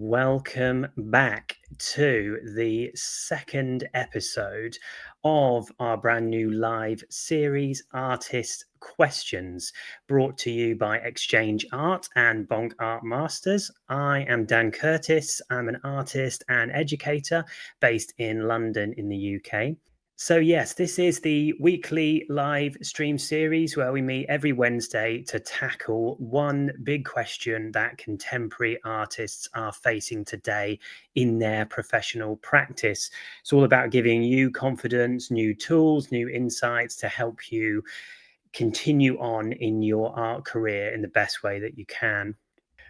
welcome back to the second episode of our brand new live series, Artist Questions, brought to you by Exchange Art and Bonk Art Masters. I am Dan Curtis. I'm an artist and educator based in London in the UK. So, yes, this is the weekly live stream series where we meet every Wednesday to tackle one big question that contemporary artists are facing today in their professional practice. It's all about giving you confidence, new tools, new insights to help you continue on in your art career in the best way that you can.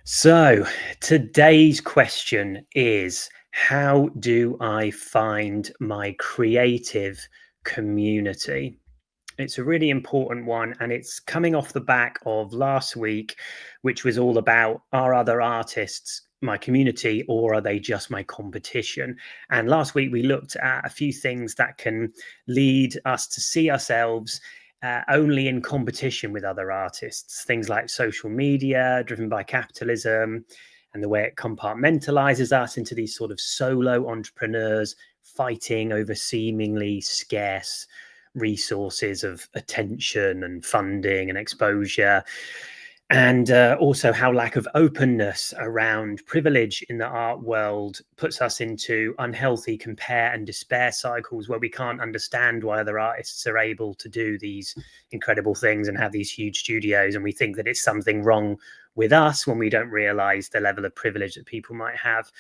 So, today's question is, how do I find my creative community? It's a really important one, and it's coming off the back of last week, which was all about, are other artists my community or are they just my competition? And last week we looked at a few things that can lead us to see ourselves only in competition with other artists. Things like social media driven by capitalism and the way it compartmentalizes us into these sort of solo entrepreneurs fighting over seemingly scarce resources of attention and funding and exposure. And also how lack of openness around privilege in the art world puts us into unhealthy compare and despair cycles where we can't understand why other artists are able to do these incredible things and have these huge studios. And we think that it's something wrong with us when we don't realize the level of privilege that people might have.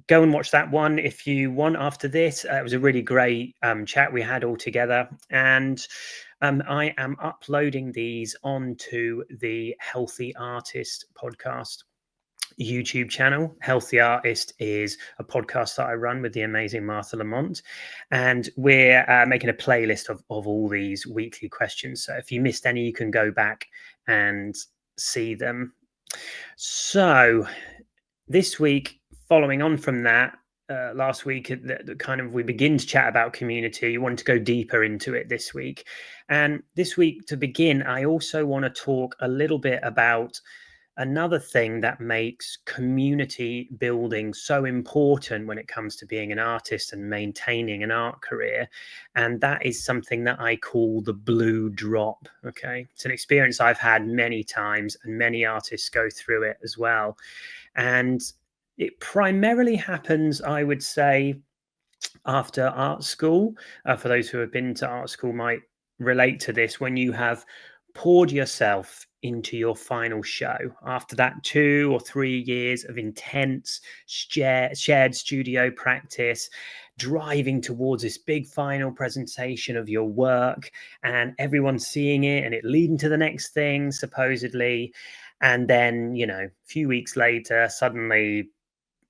Go and watch that one if you want after this. It was a really great chat we had all together. And I am uploading these onto the Healthy Artist podcast YouTube channel. Healthy Artist is a podcast that I run with the amazing Martha Lamont, and we're making a playlist of all these weekly questions. So if you missed any, you can go back and see them. So this week, following on from that, last week, we begin to chat about community. You want to go deeper into it this week. And this week, to begin, I also want to talk a little bit about another thing that makes community building so important when it comes to being an artist and maintaining an art career. And that is something that I call the blue drop. Okay. It's an experience I've had many times, and many artists go through it as well. And it primarily happens, I would say, after art school. For those who have been to art school might relate to this, when you have poured yourself into your final show after that 2 or 3 years of intense shared studio practice, driving towards this big final presentation of your work, and everyone's seeing it and it leading to the next thing supposedly. And then, a few weeks later, suddenly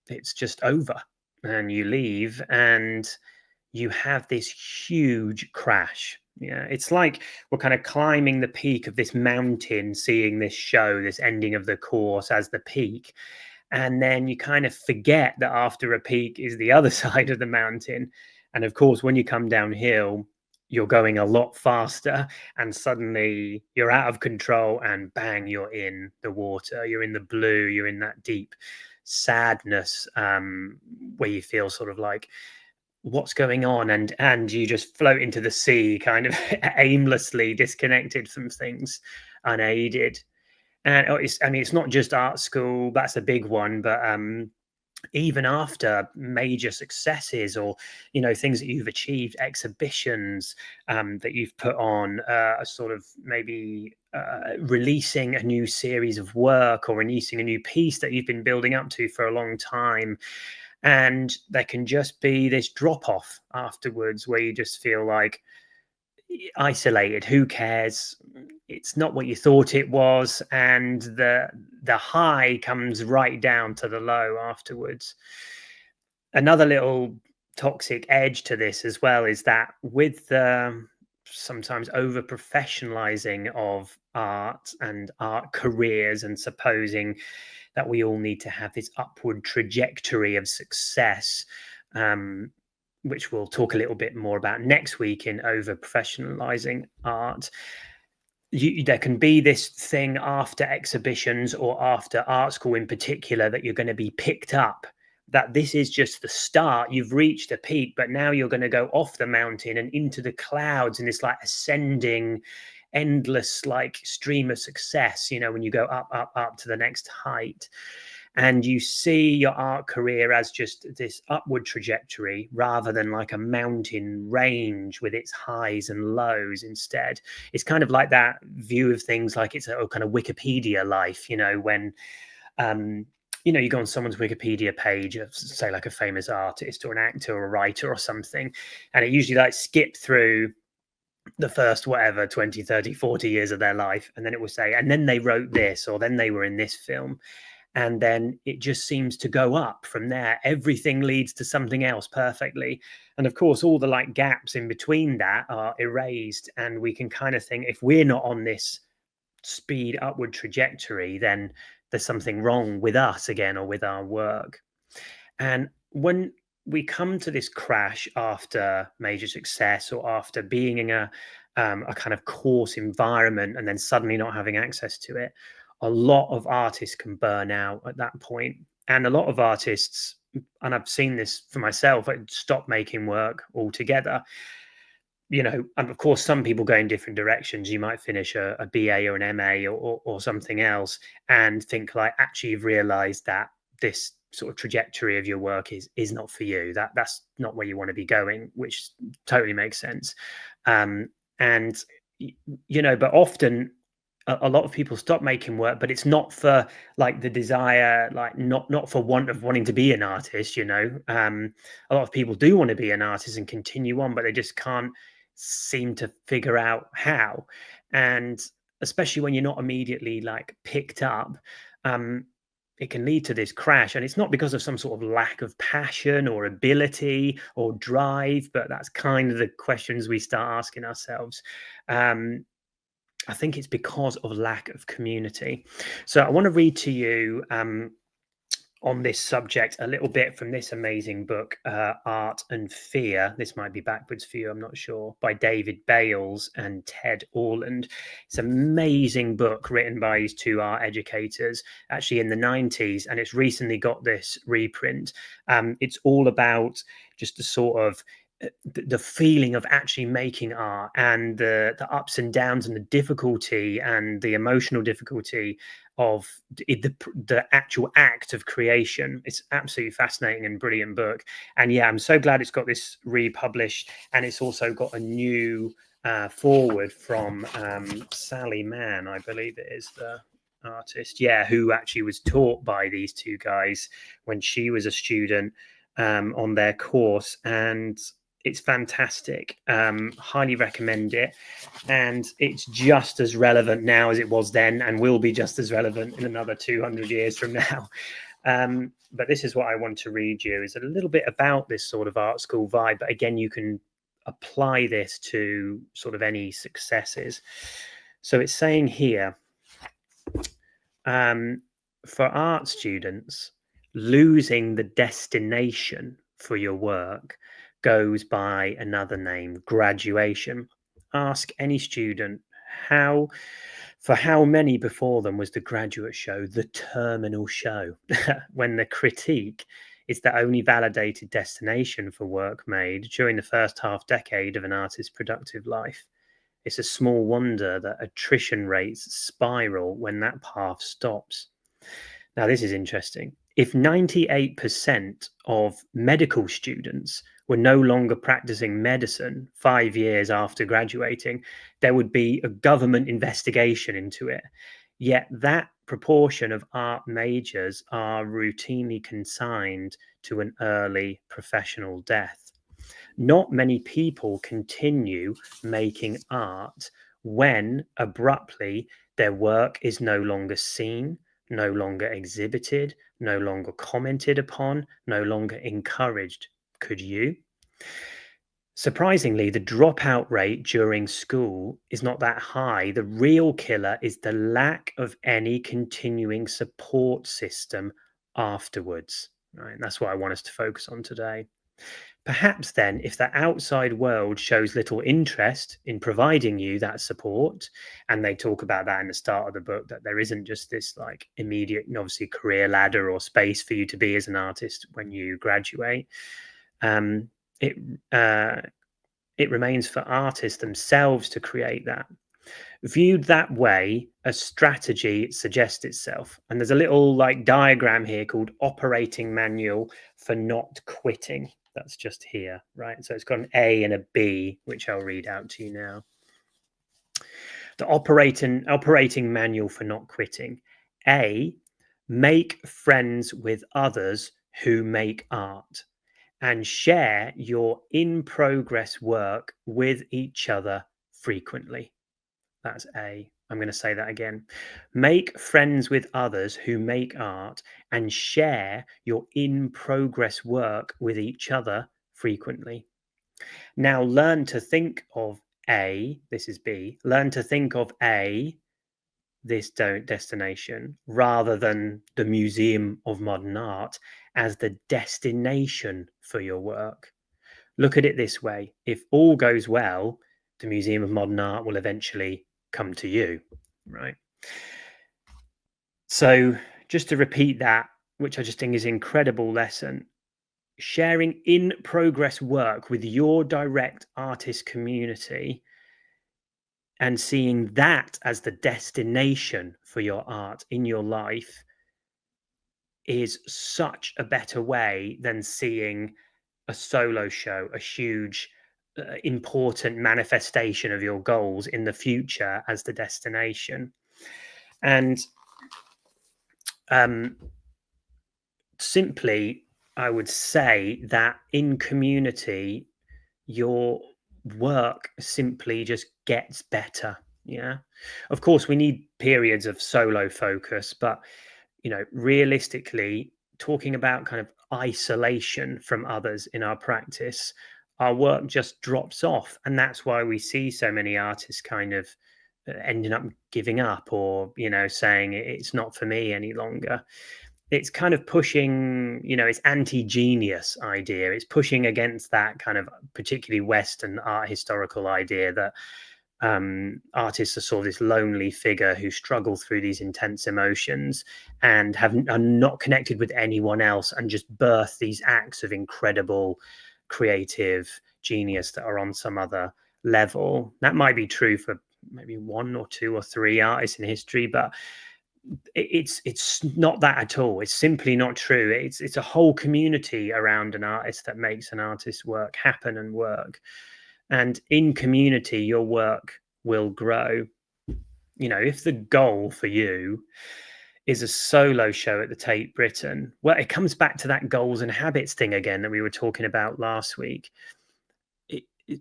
it's just over and you leave and you have this huge crash. Yeah, it's like we're kind of climbing the peak of this mountain, seeing this show, this ending of the course as the peak. And then you kind of forget that after a peak is the other side of the mountain. And of course, when you come downhill, you're going a lot faster, and suddenly you're out of control and bang, you're in the water, you're in the blue, you're in that deep sadness where you feel sort of like, what's going on, and you just float into the sea kind of aimlessly, disconnected from things, unaided. And it's not just art school, that's a big one, but even after major successes or things that you've achieved, exhibitions that you've put on, sort of maybe releasing a new series of work or releasing a new piece that you've been building up to for a long time, and there can just be this drop off afterwards where you just feel like isolated. Who cares? It's not what you thought it was, and the high comes right down to the low afterwards. Another little toxic edge to this as well is that with the sometimes over professionalizing of art and art careers, and supposing that we all need to have this upward trajectory of success, which we'll talk a little bit more about next week in over professionalizing art. there can be this thing after exhibitions or after art school in particular that you're going to be picked up, that this is just the start. You've reached a peak, but now you're going to go off the mountain and into the clouds in this like ascending endless like stream of success, when you go up up to the next height. And you see your art career as just this upward trajectory rather than like a mountain range with its highs and lows. Instead, it's kind of like that view of things like it's a kind of Wikipedia life, when um you go on someone's Wikipedia page of, say, like a famous artist or an actor or a writer or something, and it usually like skip through the first whatever 20, 30, 40 years of their life, and then it will say, and then they wrote this, or then they were in this film. And then it just seems to go up from there. Everything leads to something else perfectly. And of course, all the like gaps in between that are erased. And we can kind of think, if we're not on this speed upward trajectory, then there's something wrong with us again, or with our work. And when we come to this crash after major success, or after being in a kind of course environment and then suddenly not having access to it, a lot of artists can burn out at that point. And a lot of artists, and I've seen this for myself, stop making work altogether. And of course, some people go in different directions. You might finish a BA or an MA, or something else, and think like, actually, you've realized that this sort of trajectory of your work is not for you. That's not where you want to be going, which totally makes sense. And but often a lot of people stop making work, but it's not for like the desire, like not for want of wanting to be an artist. A lot of people do want to be an artist and continue on, but they just can't seem to figure out how. And especially when you're not immediately like picked up, it can lead to this crash. And it's not because of some sort of lack of passion or ability or drive, but that's kind of the questions we start asking ourselves. I think it's because of lack of community. So I want to read to you on this subject a little bit from this amazing book, Art and Fear. This might be backwards for you, I'm not sure, by David Bales and Ted Orland. It's an amazing book written by these two art educators, actually in the 90s, and it's recently got this reprint. It's all about just the sort of the feeling of actually making art, and the ups and downs and the difficulty and the emotional difficulty of the actual act of creation. It's absolutely fascinating and brilliant book. And yeah, I'm so glad it's got this republished, and it's also got a new forward from Sally Mann, I believe it is the artist, who actually was taught by these two guys when she was a student on their course. And it's fantastic. Highly recommend it. And it's just as relevant now as it was then, and will be just as relevant in another 200 years from now. But this is what I want to read you, is a little bit about this sort of art school vibe. But again, you can apply this to sort of any successes. So it's saying here, for art students, losing the destination for your work goes by another name, graduation. Ask any student for how many before them was the graduate show the terminal show, when the critique is the only validated destination for work made during the first half decade of an artist's productive life. It's a small wonder that attrition rates spiral when that path stops. Now, this is interesting. If 98% of medical students were no longer practicing medicine 5 years after graduating, there would be a government investigation into it. Yet that proportion of art majors are routinely consigned to an early professional death. Not many people continue making art when abruptly their work is no longer seen, no longer exhibited, no longer commented upon, no longer encouraged. Could you? Surprisingly, the dropout rate during school is not that high. The real killer is the lack of any continuing support system afterwards. Right? That's what I want us to focus on today. Perhaps then, if the outside world shows little interest in providing you that support, and they talk about that in the start of the book, that there isn't just this like immediate, obviously, career ladder or space for you to be as an artist when you graduate, um, it uh, it remains for artists themselves to create that. Viewed that way, a strategy suggests itself. And there's a little like diagram here called operating manual for not quitting. That's just here, right? So it's got an A and a B, which I'll read out to you now. The operating manual for not quitting. A, make friends with others who make art and share your in progress work with each other frequently. That's A. I'm going to say that again. Make friends with others who make art and share your in progress work with each other frequently. Now learn to think of A, this is B, learn to think of A, this destination, rather than the Museum of Modern Art, as the destination for your work. Look at it this way: if all goes well, the Museum of Modern Art will eventually come to you, right? So, just to repeat that, which I just think is an incredible lesson, sharing in progress work with your direct artist community and seeing that as the destination for your art in your life is such a better way than seeing a solo show, a huge, important manifestation of your goals in the future as the destination. And simply, I would say that in community, your work simply just gets better. Yeah. Of course, we need periods of solo focus, but realistically, talking about kind of isolation from others in our practice, our work just drops off. And that's why we see so many artists kind of ending up giving up, or, saying it's not for me any longer. It's kind of pushing, it's anti-genius idea. It's pushing against that kind of particularly Western art historical idea that artists are sort of this lonely figure who struggle through these intense emotions and are not connected with anyone else, and just birth these acts of incredible creative genius that are on some other level. That might be true for maybe one or two or three artists in history, but it's not that at all. It's simply not true. It's a whole community around an artist that makes an artist's work happen and work. And in community, your work will grow. If the goal for you is a solo show at the Tate Britain, well, it comes back to that goals and habits thing again that we were talking about last week.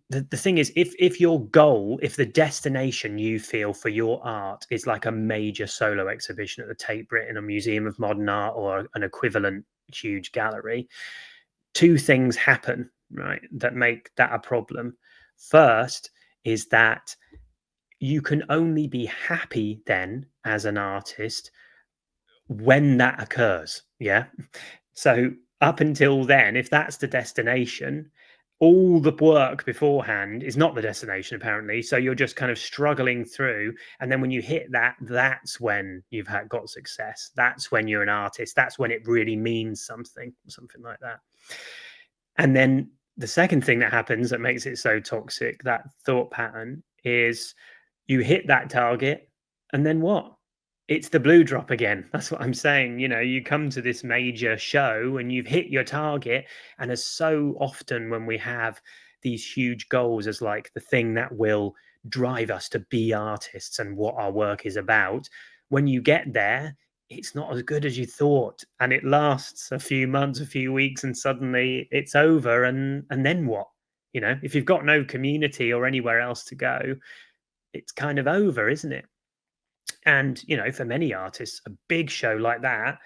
The thing is, if your goal, if the destination you feel for your art is like a major solo exhibition at the Tate Britain, a Museum of Modern Art, or an equivalent huge gallery, two things happen, right, that make that a problem. First is that you can only be happy then as an artist when that occurs. Yeah. So up until then, if that's the destination, all the work beforehand is not the destination, apparently. So you're just kind of struggling through. And then when you hit that, that's when you've got success. That's when you're an artist. That's when it really means something like that. And then the second thing that happens that makes it so toxic, that thought pattern, is you hit that target, and then what? It's the blue drop again. That's what I'm saying. You come to this major show and you've hit your target. And as so often when we have these huge goals as like the thing that will drive us to be artists and what our work is about, when you get there, it's not as good as you thought. And it lasts a few months, a few weeks, and suddenly it's over. And then what? If you've got no community or anywhere else to go, it's kind of over, isn't it? And for many artists, a big show like that,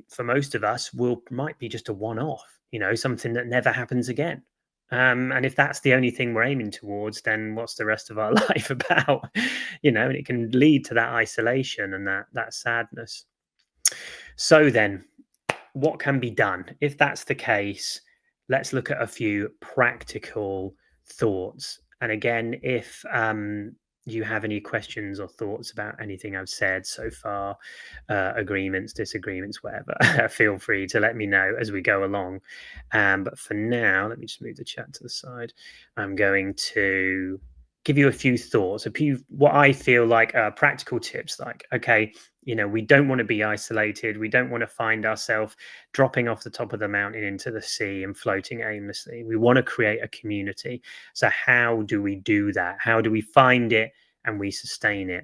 for most of us, might be just a one-off, something that never happens again. And if that's the only thing we're aiming towards, then what's the rest of our life about? And it can lead to that isolation and that sadness. So then, what can be done if that's the case? let's look at a few practical thoughts. And again, if you have any questions or thoughts about anything I've said so far, agreements, disagreements, whatever, feel free to let me know as we go along. But for now, let me just move the chat to the side. I'm going to give you a few thoughts, a few what I feel like practical tips. Like, okay, we don't want to be isolated. We don't want to find ourselves dropping off the top of the mountain into the sea and floating aimlessly. We want to create a community. So how do we do that? How do we find it and we sustain it?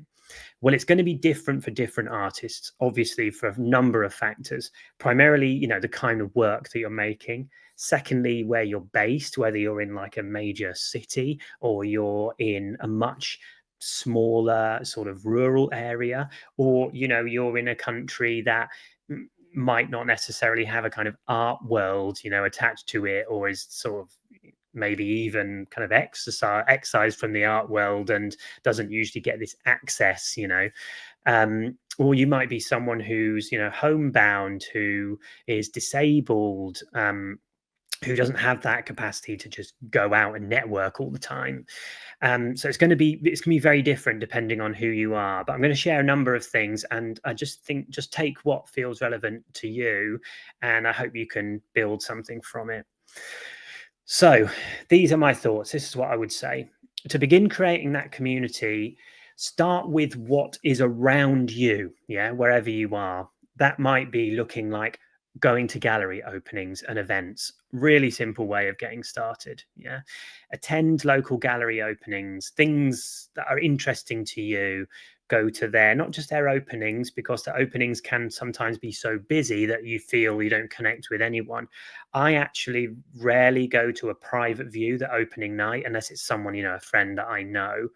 Well, it's going to be different for different artists, obviously, for a number of factors. Primarily, the kind of work that you're making. Secondly, where you're based, whether you're in like a major city or you're in a much smaller sort of rural area, or you're in a country that might not necessarily have a kind of art world attached to it, or is sort of maybe even kind of excised from the art world and doesn't usually get this access. Or you might be someone who's homebound, who is disabled, who doesn't have that capacity to just go out and network all the time. So it's going to be very different depending on who you are. But I'm going to share a number of things, and I just think just take what feels relevant to you, and I hope you can build something from it. So these are my thoughts. This is what I would say. To begin creating that community, start with what is around you, wherever you are. That might be looking like going to gallery openings and events. Really simple way of getting started. Attend local gallery openings, things that are interesting to you. Go to not just their openings, because the openings can sometimes be so busy that you feel you don't connect with anyone. I actually rarely go to a private view, the opening night, unless it's someone, a friend that I know,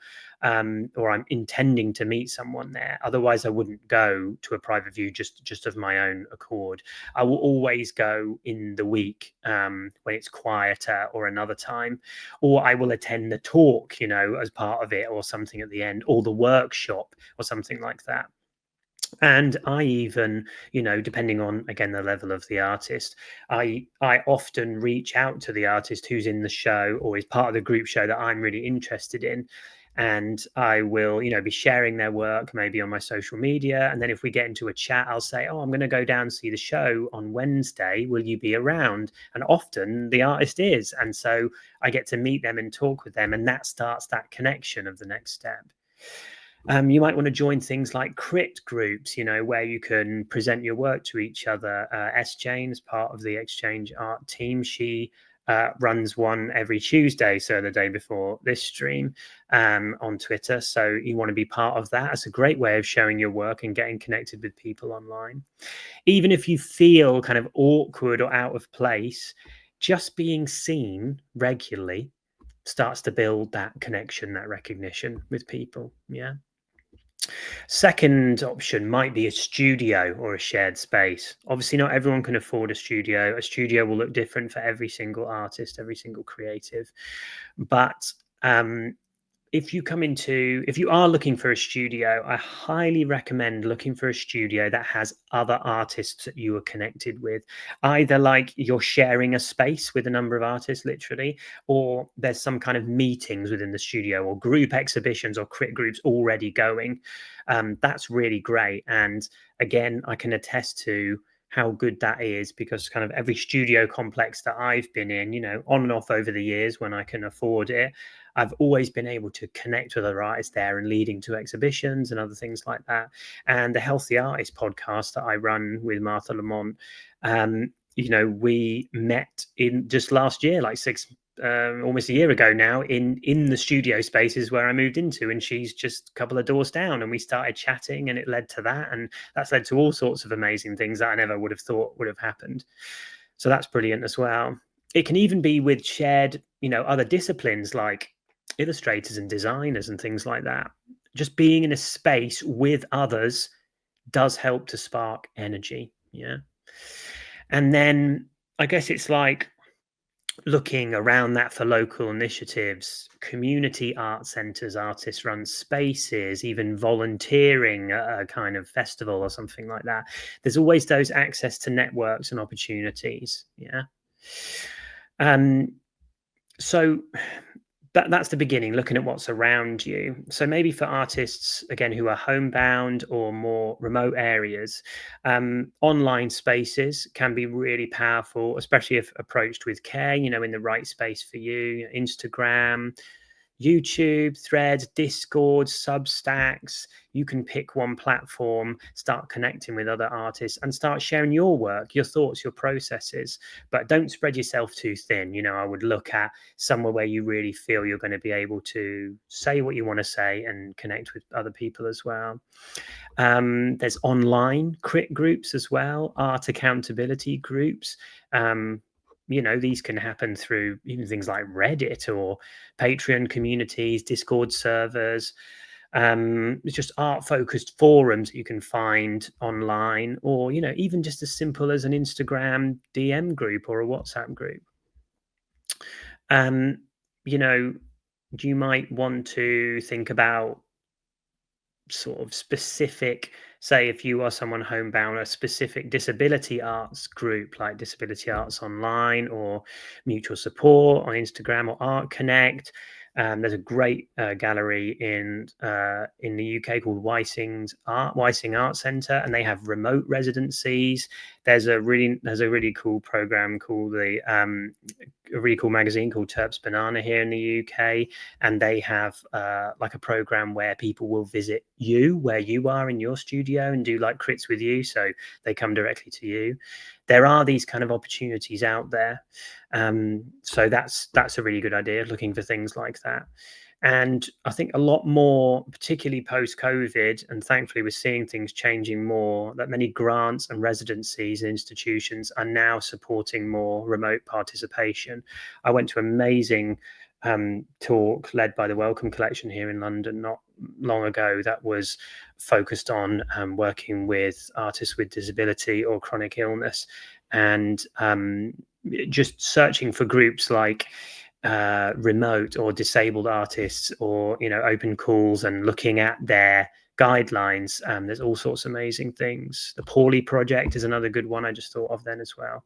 or I'm intending to meet someone there. Otherwise, I wouldn't go to a private view just of my own accord. I will always go in the week when it's quieter, or another time, or I will attend the talk, as part of it, or something at the end, or the workshop or something like that. And I even, depending on, again, the level of the artist, I often reach out to the artist who's in the show or is part of the group show that I'm really interested in. And I will, be sharing their work maybe on my social media. And then if we get into a chat, I'll say, oh, I'm going to go down and see the show on Wednesday. Will you be around? And often the artist is. And so I get to meet them and talk with them. And that starts that connection of the next step. You might want to join things like crit groups, where you can present your work to each other. S-Jane is part of the Exchange Art team. She runs one every Tuesday, so the day before this stream, on Twitter. So you want to be part of that. It's a great way of showing your work and getting connected with people online. Even if you feel kind of awkward or out of place, just being seen regularly starts to build that connection, that recognition with people. Second option might be a studio or a shared space. Obviously, not everyone can afford a studio. A studio will look different for every single artist, every single creative. But if you are looking for a studio, I highly recommend looking for a studio that has other artists that you are connected with. Either like you're sharing a space with a number of artists, literally, or there's some kind of meetings within the studio, or group exhibitions or crit groups already going. That's really great. And again, I can attest to how good that is, because kind of every studio complex that I've been in, on and off over the years when I can afford it, I've always been able to connect with other artists there, and leading to exhibitions and other things like that. And the Healthy Artist podcast that I run with Martha Lamont, we met in just last year, like almost a year ago now, in the studio spaces where I moved into, and she's just a couple of doors down, and we started chatting, and it led to that, and that's led to all sorts of amazing things that I never would have thought would have happened. So that's brilliant as well. It can even be with shared, other disciplines like illustrators and designers and things like that. Just being in a space with others does help to spark energy. And then I guess it's like looking around that for local initiatives, community art centers, artist run spaces, even volunteering at a kind of festival or something like that. There's always those access to networks and opportunities. Um, so that's the beginning, looking at what's around you. So maybe for artists, again, who are homebound or more remote areas, online spaces can be really powerful, especially if approached with care, in the right space for you. Instagram, YouTube, Threads, Discord, Substacks. You can pick one platform, start connecting with other artists, and start sharing your work, your thoughts, your processes. But don't spread yourself too thin. I would look at somewhere where you really feel you're going to be able to say what you want to say and connect with other people as well. There's online crit groups as well, art accountability groups. These can happen through even things like Reddit or Patreon communities, Discord servers. It's just art focused forums that you can find online, or even just as simple as an Instagram DM group or a WhatsApp group. um you might want to think about sort of specific, say if you are someone homebound, a specific disability arts group like Disability Arts Online or Mutual Support on Instagram or Art Connect. There's a great gallery in the UK called Wysing Art Centre, and they have remote residencies. There's a really cool program called a really cool magazine called Terps Banana here in the UK, and they have like a program where people will visit you where you are in your studio and do like crits with you, so they come directly to you. There are these kind of opportunities out there. So that's a really good idea, looking for things like that. And I think a lot more, particularly post COVID, and thankfully we're seeing things changing more, that many grants and residencies and institutions are now supporting more remote participation. I went to an amazing talk led by the Wellcome Collection here in London not long ago that was focused on working with artists with disability or chronic illness, and just searching for groups like remote or disabled artists, or open calls, and looking at their guidelines. There's all sorts of amazing things. The Poorly Project is another good one I just thought of then as well.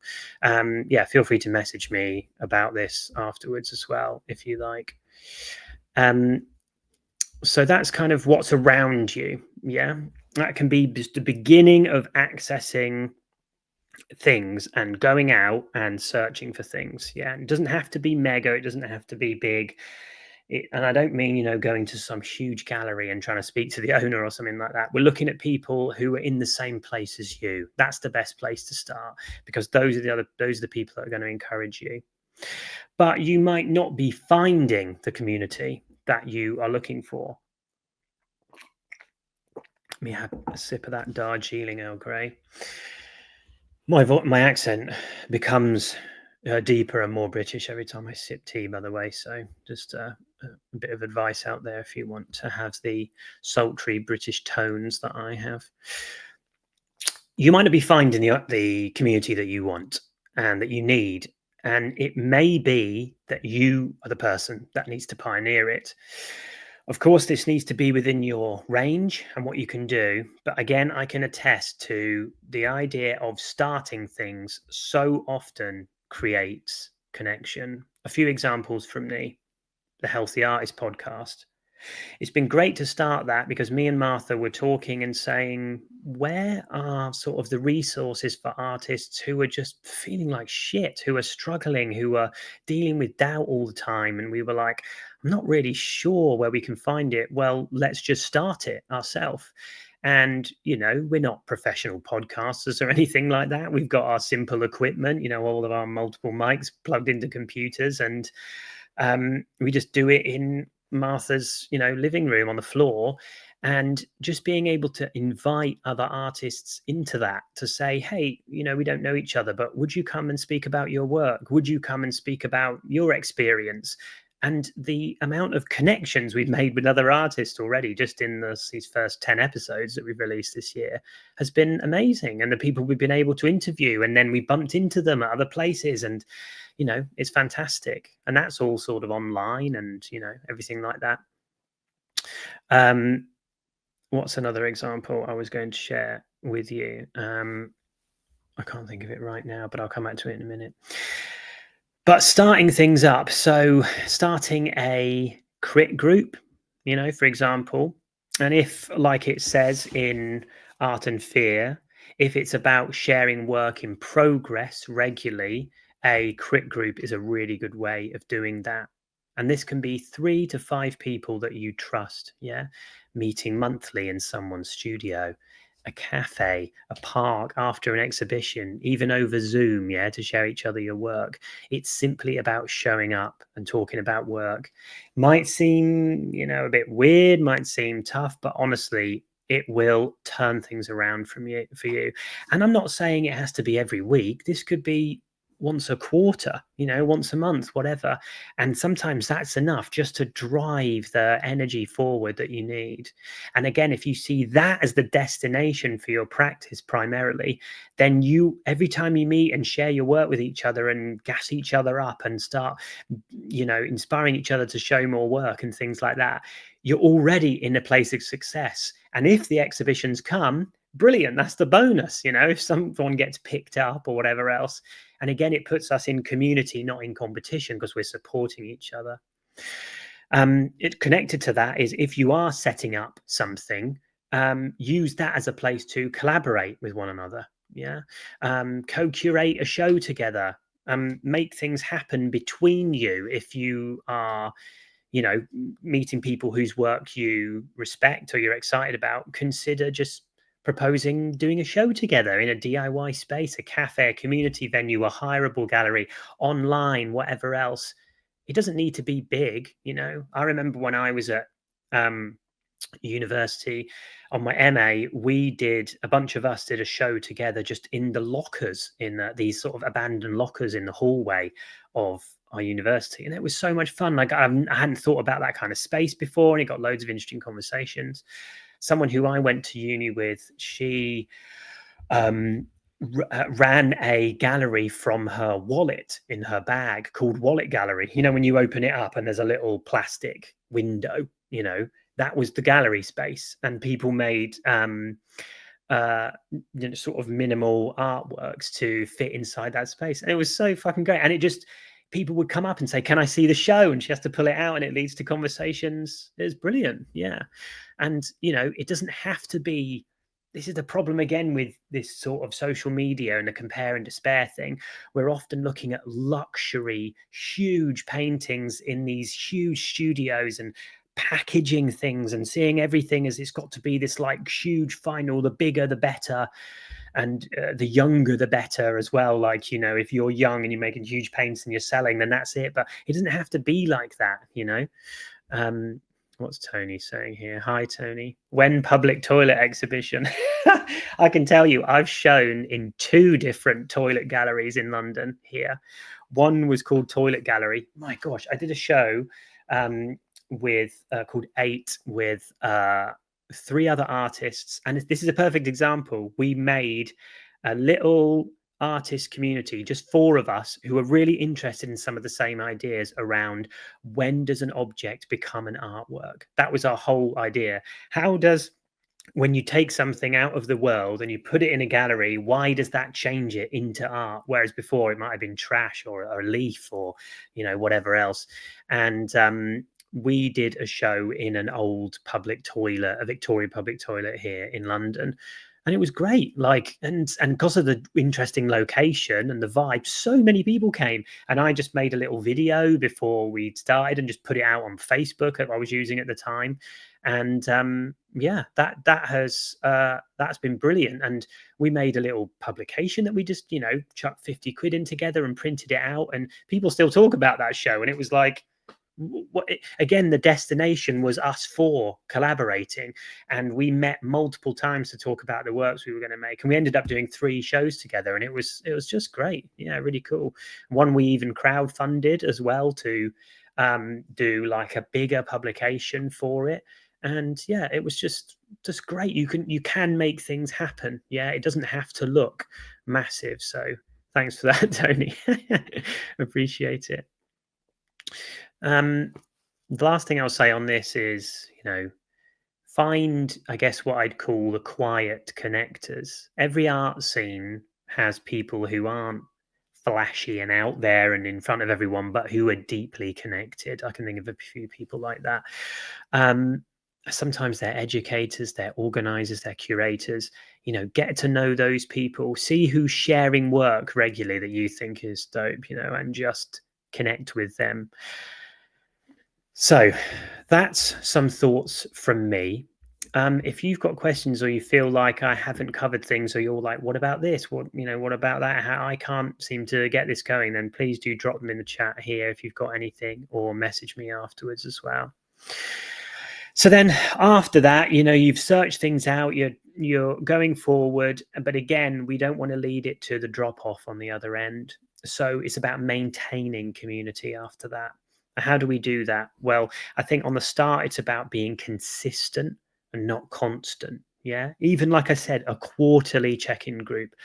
Yeah, feel free to message me about this afterwards as well if you like. So that's kind of what's around you. Yeah, that can be just the beginning of accessing things and going out and searching for things. Yeah, it doesn't have to be mega, it doesn't have to be big. And I don't mean going to some huge gallery and trying to speak to the owner or something like that. We're looking at people who are in the same place as you. That's the best place to start, because those are the people that are going to encourage you. But you might not be finding the community that you are looking for. Let me have a sip of that Darjeeling Earl Grey. My accent becomes deeper and more British every time I sip tea, by the way. So just a bit of advice out there if you want to have the sultry British tones that I have. You might not be finding the community that you want and that you need. And it may be that you are the person that needs to pioneer it. Of course, this needs to be within your range and what you can do. But again, I can attest to the idea of starting things so often creates connection. A few examples from me: the Healthy Artist podcast. It's been great to start that because me and Martha were talking and saying, where are sort of the resources for artists who are just feeling like shit, who are struggling, who are dealing with doubt all the time? And we were like, I'm not really sure where we can find it. Well, let's just start it ourselves. And, we're not professional podcasters or anything like that. We've got our simple equipment, all of our multiple mics plugged into computers, and we just do it in Martha's, living room on the floor, and just being able to invite other artists into that, to say, hey, we don't know each other, but would you come and speak about your work? Would you come and speak about your experience? And the amount of connections we've made with other artists already, just in these first 10 episodes that we've released this year, has been amazing. And the people we've been able to interview, and then we bumped into them at other places, and it's fantastic. And that's all sort of online and everything like that. What's another example I was going to share with you? I can't think of it right now, but I'll come back to it in a minute. But starting things up, so starting a crit group, for example, and if, like it says in Art and Fear, if it's about sharing work in progress regularly, a crit group is a really good way of doing that. And this can be 3 to 5 people that you trust, yeah, meeting monthly in someone's studio, a cafe, a park after an exhibition, even over Zoom, yeah, to share each other your work. It's simply about showing up and talking about work. Might seem, a bit weird, might seem tough, but honestly, it will turn things around from you for you. And I'm not saying it has to be every week. This could be once a quarter, once a month, whatever. And sometimes that's enough just to drive the energy forward that you need. And again, if you see that as the destination for your practice primarily, then you, every time you meet and share your work with each other and gas each other up and start, inspiring each other to show more work and things like that, you're already in a place of success. And if the exhibitions come, brilliant. That's the bonus, if someone gets picked up or whatever else. And again, it puts us in community, not in competition, because we're supporting each other. It connected to that is if you are setting up something, use that as a place to collaborate with one another. Yeah, co-curate a show together. Make things happen between you if you are, meeting people whose work you respect or you're excited about. Consider just proposing doing a show together in a DIY space, a cafe, a community venue, a hireable gallery, online, whatever else. It doesn't need to be big. I remember when I was at um, university on my MA, a bunch of us did a show together just in the lockers, in these sort of abandoned lockers in the hallway of our university. And it was so much fun. Like, I hadn't thought about that kind of space before, and it got loads of interesting conversations. Someone who I went to uni with, she um, ran a gallery from her wallet in her bag called Wallet Gallery. When you open it up and there's a little plastic window, that was the gallery space, and people made sort of minimal artworks to fit inside that space, and it was so fucking great. And it just, people would come up and say, "Can I see the show?" And she has to pull it out, and it leads to conversations. It's brilliant, yeah. And it doesn't have to be. This is the problem again with this sort of social media and the compare and despair thing. We're often looking at luxury, huge paintings in these huge studios and packaging things and seeing everything as it's got to be this like huge final, the bigger the better, and the younger the better as well. Like, if you're young and you're making huge paints and you're selling, then that's it. But it doesn't have to be like that. What's Tony saying here? Hi, Tony. When public toilet exhibition? I can tell you, I've shown in 2 different toilet galleries in London here. One was called Toilet Gallery. My gosh, I did a show with called 8 with 3 other artists, and this is a perfect example. We made a little artist community, just 4 of us who are really interested in some of the same ideas around when does an object become an artwork. That was our whole idea. How does, when you take something out of the world and you put it in a gallery, why does that change it into art? Whereas before it might have been trash or a leaf or whatever else. And we did a show in an old public toilet, a Victorian public toilet here in London, and it was great. Like, and because of the interesting location and the vibe, so many people came. And I just made a little video before we started and just put it out on Facebook that I was using at the time. And yeah, that's been brilliant. And we made a little publication that we just chucked 50 quid in together and printed it out, and people still talk about that show. And it was like, again, the destination was us 4 collaborating, and we met multiple times to talk about the works we were going to make, and we ended up doing 3 shows together, and it was just great. Yeah, really cool. One we even crowdfunded as well to do like a bigger publication for it. And yeah, it was just great. You can make things happen. Yeah, it doesn't have to look massive. So thanks for that, Tony. Appreciate it. The last thing I'll say on this is, find, I guess, what I'd call the quiet connectors. Every art scene has people who aren't flashy and out there and in front of everyone, but who are deeply connected. I can think of a few people like that. Um, Sometimes they're educators, they're organizers, they're curators. Get to know those people, see who's sharing work regularly that you think is dope, and just connect with them. So that's some thoughts from me. If you've got questions or you feel like I haven't covered things, or you're like, what about this? What about that? How I can't seem to get this going, then please do drop them in the chat here if you've got anything, or message me afterwards as well. So then after that, you've searched things out, you're going forward, but again, we don't want to lead it to the drop off on the other end. So it's about maintaining community after that. How do we do that? Well, I think on the start, it's about being consistent and not constant. Yeah. Even like I said, a quarterly check-in group,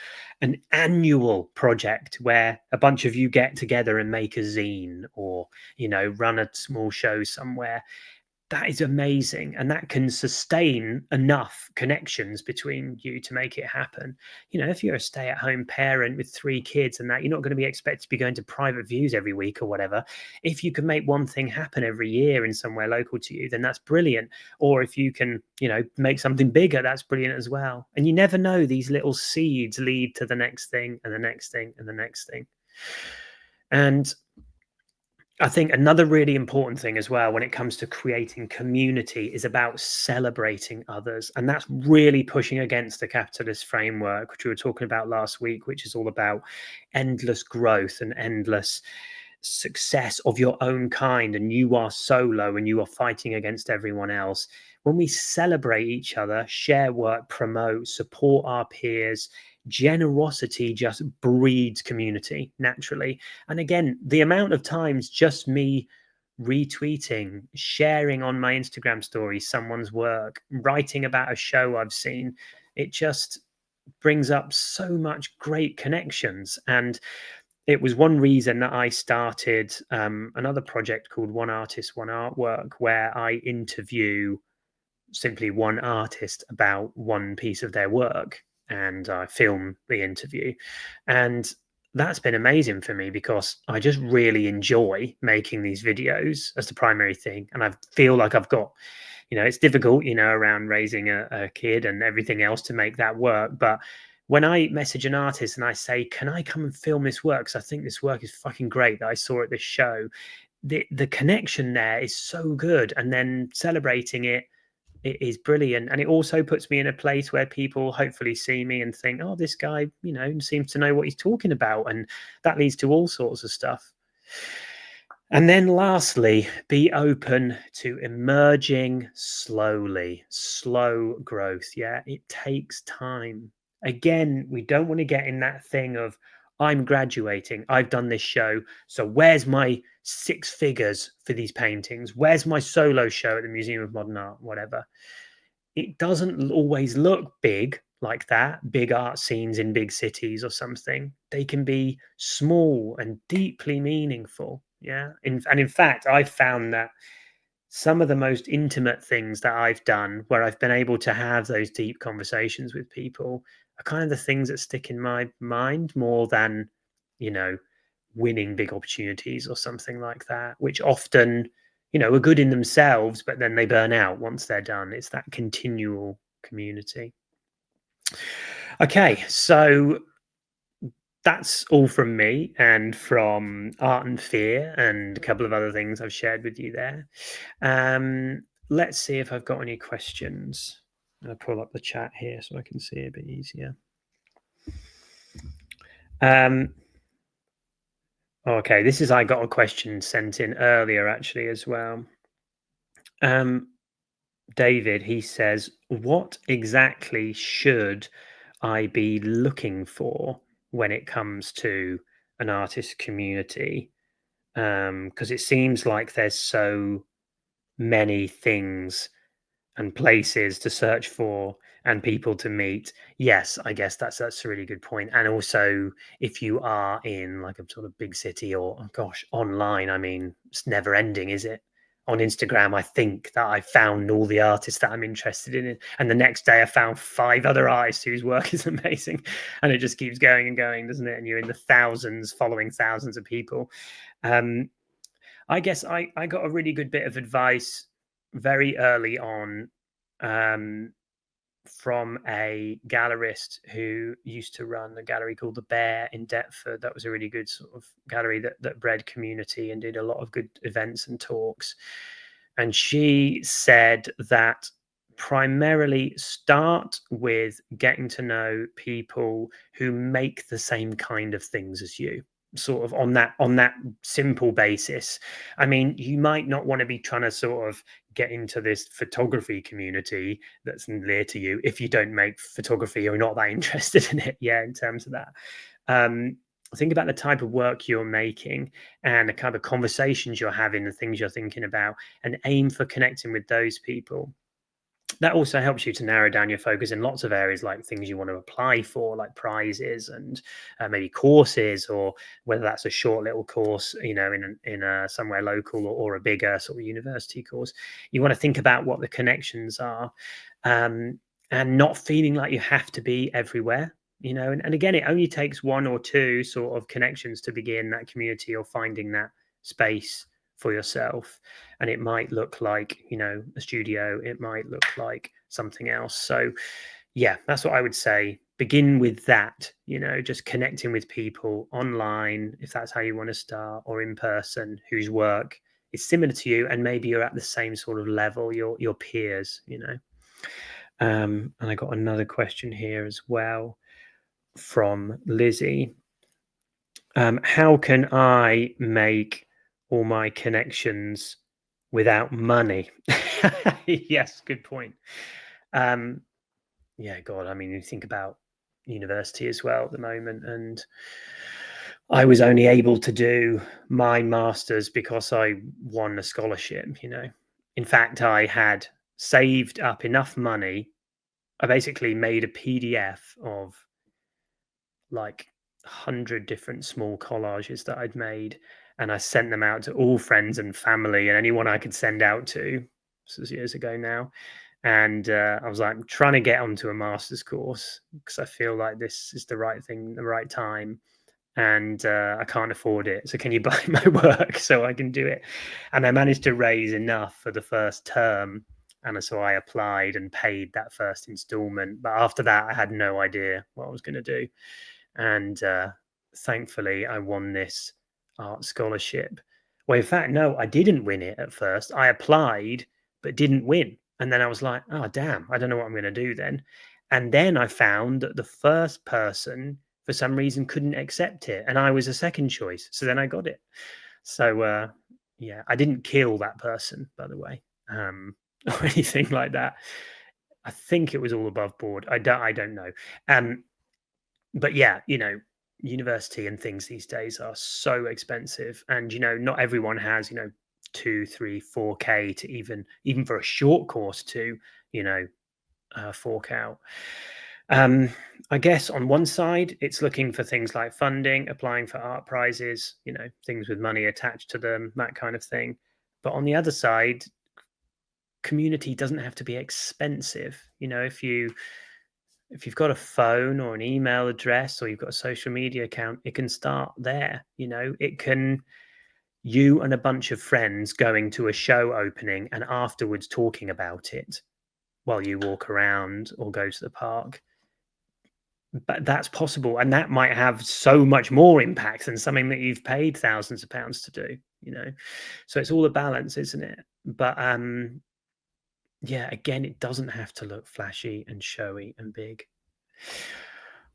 an annual project where a bunch of you get together and make a zine, or, run a small show somewhere. That is amazing, and that can sustain enough connections between you to make it happen. If you're a stay-at-home parent with 3 kids and that, you're not going to be expected to be going to private views every week or whatever. If you can make one thing happen every year in somewhere local to you, then that's brilliant. Or if you can, make something bigger, that's brilliant as well. And you never know, these little seeds lead to the next thing and the next thing and the next thing. And I think another really important thing as well when it comes to creating community is about celebrating others. And that's really pushing against the capitalist framework, which we were talking about last week, which is all about endless growth and endless success of your own kind. And you are solo and you are fighting against everyone else. When we celebrate each other, share work, promote, support our peers, generosity just breeds community naturally. And again, the amount of times just me retweeting, sharing on my Instagram story someone's work, writing about a show I've seen, it just brings up so much great connections. And it was one reason that I started another project called One Artist, One Artwork, where I interview simply one artist about one piece of their work, and I film the interview. And that's been amazing for me because I just really enjoy making these videos as the primary thing. And I feel like I've got, it's difficult, around raising a kid and everything else to make that work. But when I message an artist and I say, can I come and film this work? Because I think this work is fucking great that I saw at this show. The connection there is so good. And then celebrating it is brilliant. And it also puts me in a place where people hopefully see me and think, oh, this guy, seems to know what he's talking about. And that leads to all sorts of stuff. And then lastly, be open to emerging slowly, slow growth. Yeah, it takes time. Again, we don't want to get in that thing of, I'm graduating, I've done this show, so where's my 6 figures for these paintings? Where's my solo show at the Museum of Modern Art? Whatever. It doesn't always look big like that, big art scenes in big cities or something. They can be small and deeply meaningful. Yeah. And in fact, I've found that some of the most intimate things that I've done where I've been able to have those deep conversations with people are kind of the things that stick in my mind more than, you know, winning big opportunities or something like that, which often, are good in themselves, but then they burn out once they're done. It's that continual community. Okay, so that's all from me and from Art and Fear and a couple of other things I've shared with you there. Let's see if I've got any questions. I'll pull up the chat here so I can see it a bit easier. Okay, I got a question sent in earlier actually as well. David, he says, what exactly should I be looking for when it comes to an artist community? Because it seems like there's so many things and places to search for and people to meet. Yes, I guess that's a really good point. And also, if you are in like a sort of big city or, oh gosh, online, I mean, it's never ending, is it? on Instagram, I think that I found all the artists that I'm interested in, and the next day I found 5 other artists whose work is amazing, and it just keeps going and going, doesn't it? And you're in the thousands, following thousands of people. Um, I guess I got a really good bit of advice very early on, um, from a gallerist who used to run a gallery called the Bear in Deptford. That was a really good sort of gallery that bred community and did a lot of good events and talks. And she said that primarily start with getting to know people who make the same kind of things as you, sort of on that simple basis. I mean, you might not want to be trying to sort of get into this photography community that's near to you if you don't make photography or not that interested in it. Yeah, in terms of that, um think about the type of work you're making and the kind of conversations you're having, the things you're thinking about, and aim for connecting with those people. That also helps you to narrow down your focus in lots of areas, like things you want to apply for, like prizes and maybe courses, or whether that's a short little course, in a somewhere local, or a bigger sort of university course. You want to think about what the connections are, um, and not feeling like you have to be everywhere. And again, it only takes one or two sort of connections to begin that community or finding that space for yourself. And it might look like a studio, it might look like something else. So yeah, that's what I would say. Begin with that, just connecting with people online, if that's how you want to start, or in person, whose work is similar to you, and maybe you're at the same sort of level, your peers. And I got another question here as well from Lizzie. How can I make all my connections without money? Yes, good point. Um, yeah, God, I mean, you think about university as well at the moment, and I was only able to do my master's because I won a scholarship. In fact, I had saved up enough money. I basically made a PDF of like 100 different small collages that I'd made, and I sent them out to all friends and family and anyone I could send out to. This was years ago now. And I was like, I'm trying to get onto a master's course because I feel like this is the right thing, the right time. And I can't afford it. So can you buy my work so I can do it? And I managed to raise enough for the first term. And so I applied and paid that first installment. But after that, I had no idea what I was going to do. And thankfully I won this art scholarship. Well, in fact, no, I didn't win it at first. I applied but didn't win, and then I was like, oh damn, I don't know what I'm going to do then. And then I found that the first person for some reason couldn't accept it, and I was a second choice, so then I got it. So yeah, I didn't kill that person, by the way, or anything like that. I think it was all above board. I don't know. But yeah, university and things these days are so expensive, and not everyone has 2, 3, 4K to even for a short course to you know fork out. um I guess on one side it's looking for things like funding, applying for art prizes, things with money attached to them, that kind of thing. But on the other side, community doesn't have to be expensive. If you've got a phone or an email address, or you've got a social media account, it can start there. It can, you and a bunch of friends going to a show opening and afterwards talking about it while you walk around or go to the park. But that's possible, and that might have so much more impact than something that you've paid thousands of pounds to do. So it's all a balance, isn't it? But yeah, again, it doesn't have to look flashy and showy and big.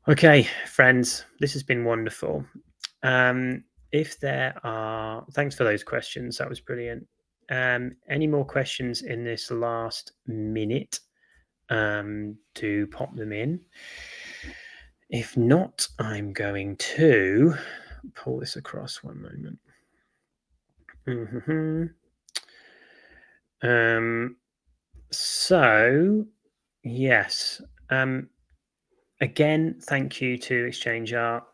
Okay, friends, this has been wonderful. If there are, thanks for those questions. That was brilliant. Any more questions in this last minute? To pop them in. If not, I'm going to pull this across one moment. So, yes. Again, thank you to Exchange Art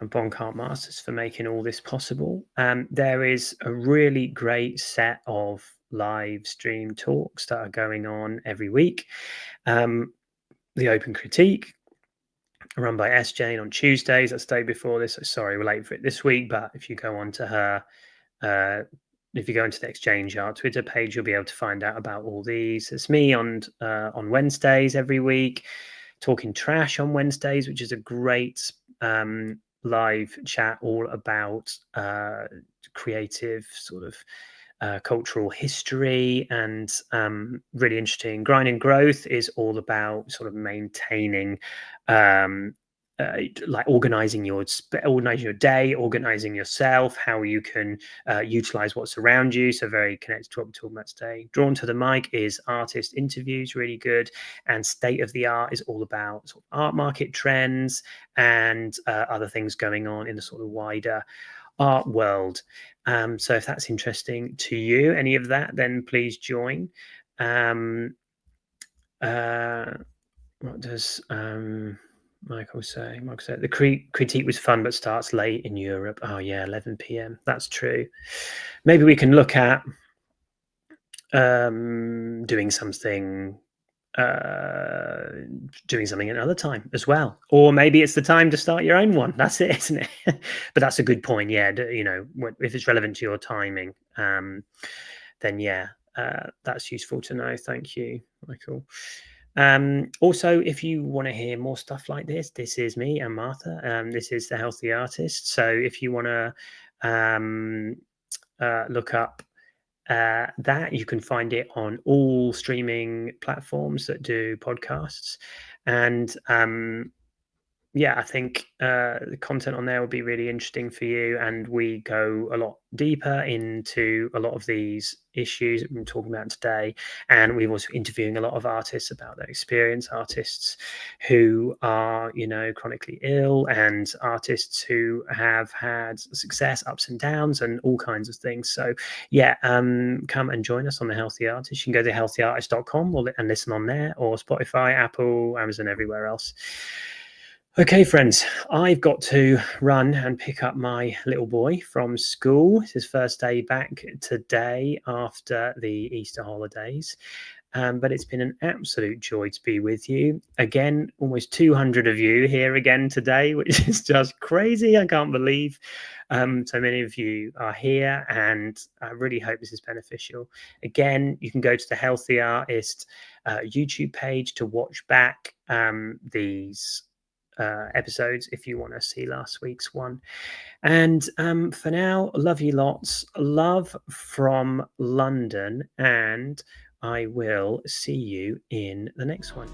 and Bonkart Masters for making all this possible. There is a really great set of live stream talks that are going on every week. The Open Critique, run by SJ on Tuesdays. That's the day before this. So sorry, we're late for it this week, but if you go on to her, if you go into the Exchange Art Twitter page, you'll be able to find out about all these. It's me on Wednesdays every week, Talking Trash on Wednesdays, which is a great live chat all about creative sort of cultural history, and really interesting. Grind and Growth is all about sort of maintaining like organizing your day, organizing yourself, how you can utilize what's around you. So very connected to what we're talking about today. Drawn to the Mic is artist interviews, really good. And State of the Art is all about sort of art market trends and other things going on in the sort of wider art world. So if that's interesting to you, any of that, then please join. What does Michael say? Michael said the critique was fun, but starts late in Europe. Oh yeah, 11 p.m. That's true. Maybe we can look at doing something another time as well, or maybe it's the time to start your own one. That's it, isn't it? But that's a good point. Yeah, if it's relevant to your timing, then yeah, that's useful to know. Thank you, Michael. Also, if you want to hear more stuff like this is me and Martha. This is The Healthy Artist. So if you want to look up that, you can find it on all streaming platforms that do podcasts. And yeah, I think the content on there will be really interesting for you. And we go a lot deeper into a lot of these issues that we've been talking about today. And we're also interviewing a lot of artists about their experience, artists who are, chronically ill, and artists who have had success, ups and downs, and all kinds of things. So yeah, come and join us on The Healthy Artist. You can go to healthyartist.com and listen on there, or Spotify, Apple, Amazon, everywhere else. Okay, friends, I've got to run and pick up my little boy from school. It's his first day back today after the Easter holidays. But it's been an absolute joy to be with you. Again, almost 200 of you here again today, which is just crazy. I can't believe so many of you are here, and I really hope this is beneficial. Again, you can go to the Healthy Artist YouTube page to watch back these episodes if you want to see last week's one. And for now, love you lots. Love from London, and I will see you in the next one.